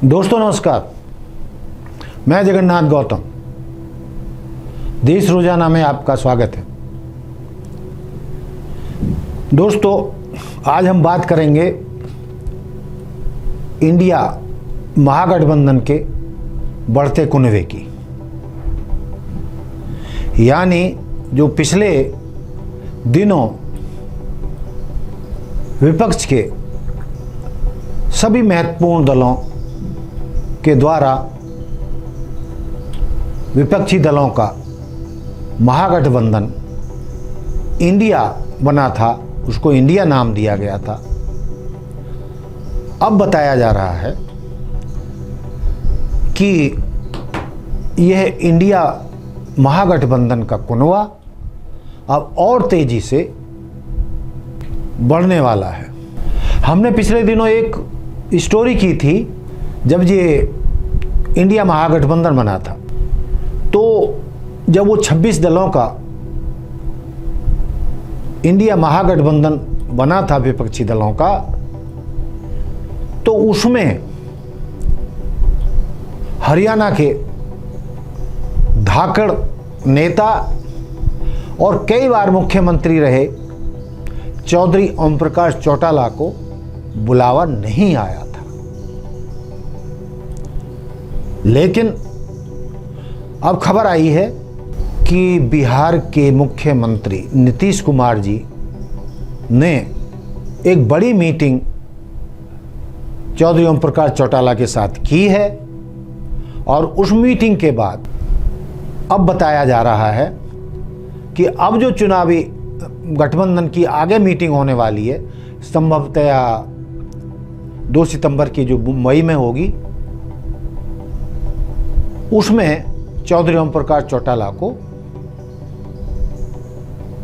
दोस्तों नमस्कार, मैं जगन्नाथ गौतम। देश रोजाना में आपका स्वागत है। दोस्तों, आज हम बात करेंगे इंडिया महागठबंधन के बढ़ते कुनबे की, यानी जो पिछले दिनों विपक्ष के सभी महत्वपूर्ण दलों के द्वारा विपक्षी दलों का महागठबंधन इंडिया बना था, उसको इंडिया नाम दिया गया था। अब बताया जा रहा है कि यह इंडिया महागठबंधन का कुनबा अब और तेजी से बढ़ने वाला है। हमने पिछले दिनों एक स्टोरी की थी जब ये इंडिया महागठबंधन बना था, तो जब वो 26 दलों का इंडिया महागठबंधन बना था विपक्षी दलों का, तो उसमें हरियाणा के धाकड़ नेता और कई बार मुख्यमंत्री रहे चौधरी ओम प्रकाश चौटाला को बुलावा नहीं आया था। लेकिन अब खबर आई है कि बिहार के मुख्यमंत्री नीतीश कुमार जी ने एक बड़ी मीटिंग चौधरी ओम प्रकाश चौटाला के साथ की है, और उस मीटिंग के बाद अब बताया जा रहा है कि अब जो चुनावी गठबंधन की आगे मीटिंग होने वाली है, संभवतया 2 सितंबर की जो मई में होगी, उसमें चौधरी ओम प्रकाश चौटाला को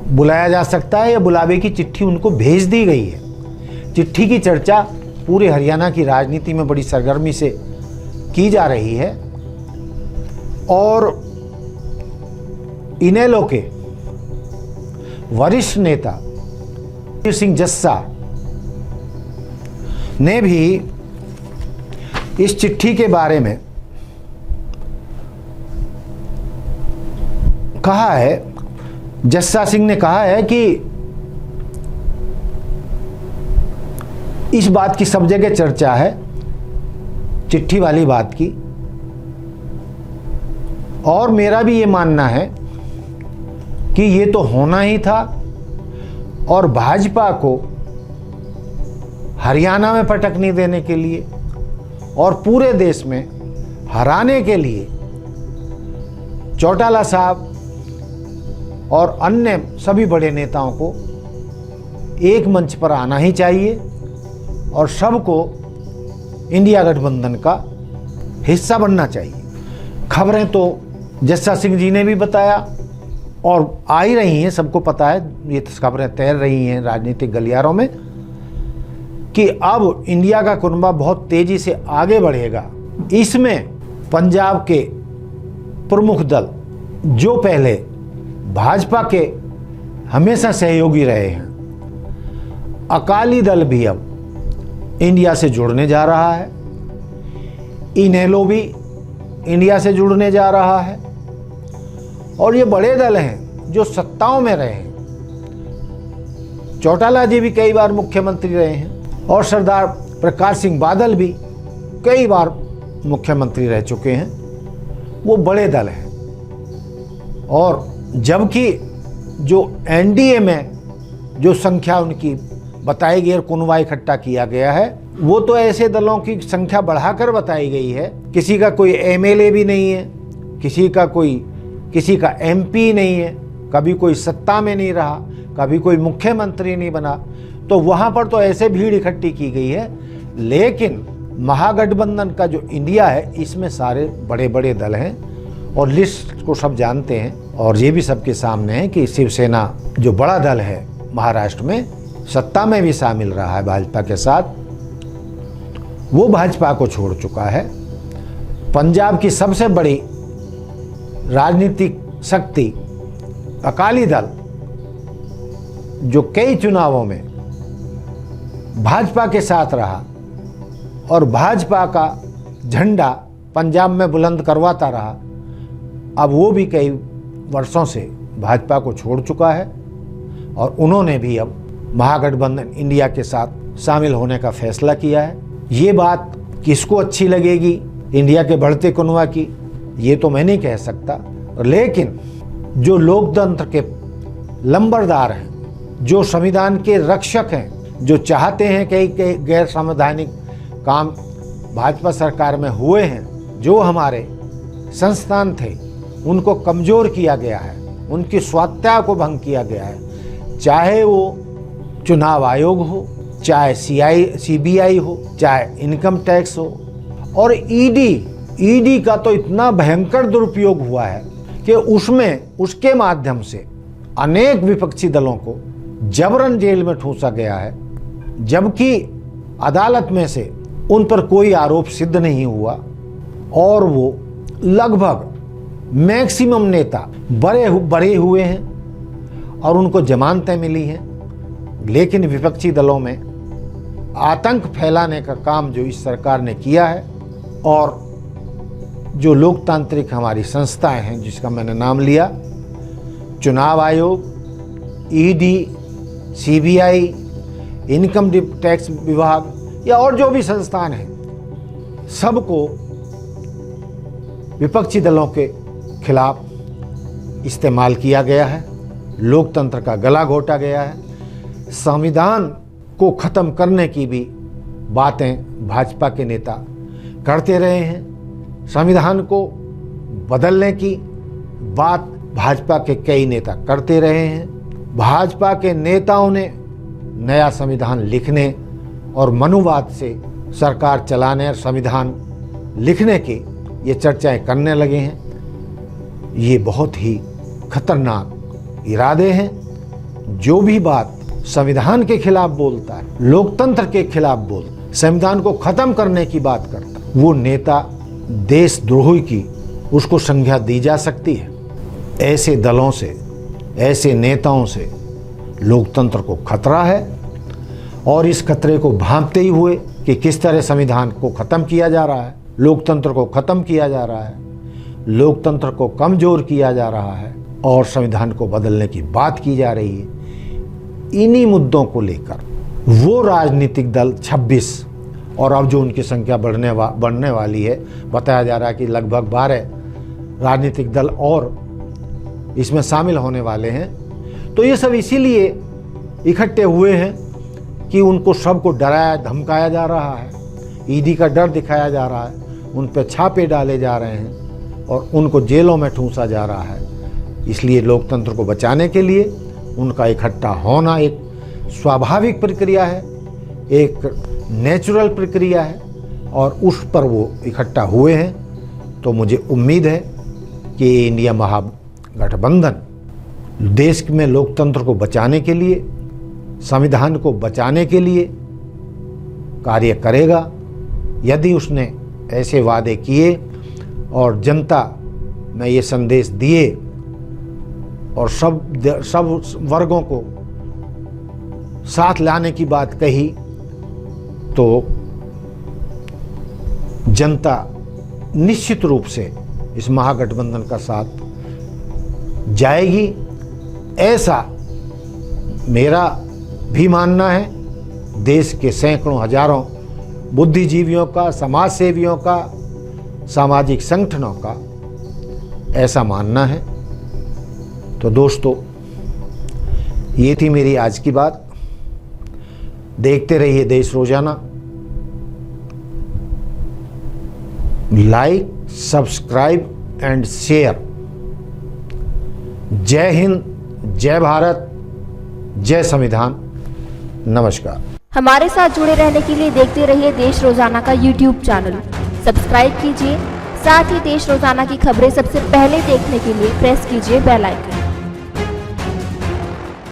बुलाया जा सकता है या बुलावे की चिट्ठी उनको भेज दी गई है। चिट्ठी की चर्चा पूरे हरियाणा की राजनीति में बड़ी सरगर्मी से की जा रही है, और इनेलो के वरिष्ठ नेता सिंह जस्सा ने भी इस चिट्ठी के बारे में कहा है। जस्सा सिंह ने कहा है कि इस बात की सब जगह चर्चा है, चिट्ठी वाली बात की, और मेरा भी ये मानना है कि ये तो होना ही था, और भाजपा को हरियाणा में पटकनी देने के लिए और पूरे देश में हराने के लिए चौटाला साहब और अन्य सभी बड़े नेताओं को एक मंच पर आना ही चाहिए और सबको इंडिया गठबंधन का हिस्सा बनना चाहिए। खबरें तो जस्सा सिंह जी ने भी बताया और आ ही रही हैं, सबको पता है, ये खबरें तैर रही हैं राजनीतिक गलियारों में कि अब इंडिया का कुनबा बहुत तेजी से आगे बढ़ेगा। इसमें पंजाब के प्रमुख दल जो पहले भाजपा के हमेशा सहयोगी रहे हैं, अकाली दल भी अब इंडिया से जुड़ने जा रहा है, इनेलो भी इंडिया से जुड़ने जा रहा है, और ये बड़े दल हैं जो सत्ताओं में रहे हैं। चौटाला जी भी कई बार मुख्यमंत्री रहे हैं, और सरदार प्रकाश सिंह बादल भी कई बार मुख्यमंत्री रह चुके हैं। वो बड़े दल हैं, और जबकि जो एनडीए में जो संख्या उनकी बताई गई और कुनबा इकट्ठा किया गया है, वो तो ऐसे दलों की संख्या बढ़ाकर बताई गई है। किसी का कोई एमएलए भी नहीं है, किसी का एमपी नहीं है, कभी कोई सत्ता में नहीं रहा, कभी कोई मुख्यमंत्री नहीं बना, तो वहाँ पर तो ऐसे भीड़ इकट्ठी की गई है। लेकिन महागठबंधन का जो इंडिया है, इसमें सारे बड़े बड़े दल हैं, और लिस्ट को सब जानते हैं, और ये भी सबके सामने है कि शिवसेना जो बड़ा दल है महाराष्ट्र में, सत्ता में भी शामिल रहा है भाजपा के साथ, वो भाजपा को छोड़ चुका है। पंजाब की सबसे बड़ी राजनीतिक शक्ति अकाली दल, जो कई चुनावों में भाजपा के साथ रहा और भाजपा का झंडा पंजाब में बुलंद करवाता रहा, अब वो भी कई वर्षों से भाजपा को छोड़ चुका है और उन्होंने भी अब महागठबंधन इंडिया के साथ शामिल होने का फैसला किया है। ये बात किसको अच्छी लगेगी इंडिया के बढ़ते कुनवा की, ये तो मैं नहीं कह सकता, लेकिन जो लोकतंत्र के लंबरदार हैं, जो संविधान के रक्षक हैं, जो चाहते हैं कि गैर संवैधानिक काम भाजपा सरकार में हुए हैं, जो हमारे संस्थान थे उनको कमज़ोर किया गया है, उनकी स्वायत्तता को भंग किया गया है, चाहे वो चुनाव आयोग हो, चाहे CBI हो, चाहे इनकम टैक्स हो, और ईडी का तो इतना भयंकर दुरुपयोग हुआ है कि उसके माध्यम से अनेक विपक्षी दलों को जबरन जेल में ठूंसा गया है, जबकि अदालत में से उन पर कोई आरोप सिद्ध नहीं हुआ और वो लगभग मैक्सिमम नेता बरे हुए हैं और उनको जमानतें मिली हैं। लेकिन विपक्षी दलों में आतंक फैलाने का काम जो इस सरकार ने किया है, और जो लोकतांत्रिक हमारी संस्थाएं हैं जिसका मैंने नाम लिया, चुनाव आयोग, ईडी, CBI, इनकम टैक्स विभाग या और जो भी संस्थान हैं, सबको विपक्षी दलों के खिलाफ इस्तेमाल किया गया है, लोकतंत्र का गला घोटा गया है। संविधान को ख़त्म करने की भी बातें भाजपा के नेता करते रहे हैं, संविधान को बदलने की बात भाजपा के कई नेता करते रहे हैं। भाजपा के नेताओं ने नया संविधान लिखने और मनुवाद से सरकार चलाने और संविधान लिखने की ये चर्चाएं करने लगे हैं। ये बहुत ही खतरनाक इरादे हैं। जो भी बात संविधान के खिलाफ बोलता है, लोकतंत्र के खिलाफ बोलता है, संविधान को खत्म करने की बात करता है, वो नेता देशद्रोही की उसको संज्ञा दी जा सकती है। ऐसे दलों से, ऐसे नेताओं से लोकतंत्र को खतरा है और इस खतरे को भांपते ही हुए कि किस तरह संविधान को ख़त्म किया जा रहा है, लोकतंत्र को ख़त्म किया जा रहा है, लोकतंत्र को कमज़ोर किया जा रहा है और संविधान को बदलने की बात की जा रही है। इन्हीं मुद्दों को लेकर वो राजनीतिक दल 26 और अब जो उनकी संख्या बढ़ने वाली है, बताया जा रहा है कि लगभग 12 राजनीतिक दल और इसमें शामिल होने वाले हैं। तो ये सब इसीलिए इकट्ठे हुए हैं कि उनको सबको डराया धमकाया जा रहा है, ईडी का डर दिखाया जा रहा है, उन पर छापे डाले जा रहे हैं और उनको जेलों में ठूंसा जा रहा है। इसलिए लोकतंत्र को बचाने के लिए उनका इकट्ठा होना एक स्वाभाविक प्रक्रिया है, एक नेचुरल प्रक्रिया है और उस पर वो इकट्ठा हुए हैं। तो मुझे उम्मीद है कि इंडिया महागठबंधन देश में लोकतंत्र को बचाने के लिए, संविधान को बचाने के लिए कार्य करेगा। यदि उसने ऐसे वादे किए और जनता में ये संदेश दिए और सब वर्गों को साथ लाने की बात कही, तो जनता निश्चित रूप से इस महागठबंधन का साथ जाएगी, ऐसा मेरा भी मानना है। देश के सैकड़ों हजारों बुद्धिजीवियों का, समाज सेवियों का, सामाजिक संगठनों का ऐसा मानना है। तो दोस्तों, ये थी मेरी आज की बात। देखते रहिए देश रोजाना। Like, subscribe and share. जय हिंद, जय भारत, जय संविधान। नमस्कार। हमारे साथ जुड़े रहने के लिए देखते रहिए देश रोजाना का YouTube चैनल। सब्सक्राइब कीजिए, साथ ही देश रोजाना की खबरें सबसे पहले देखने के लिए प्रेस कीजिए बेल आइकन।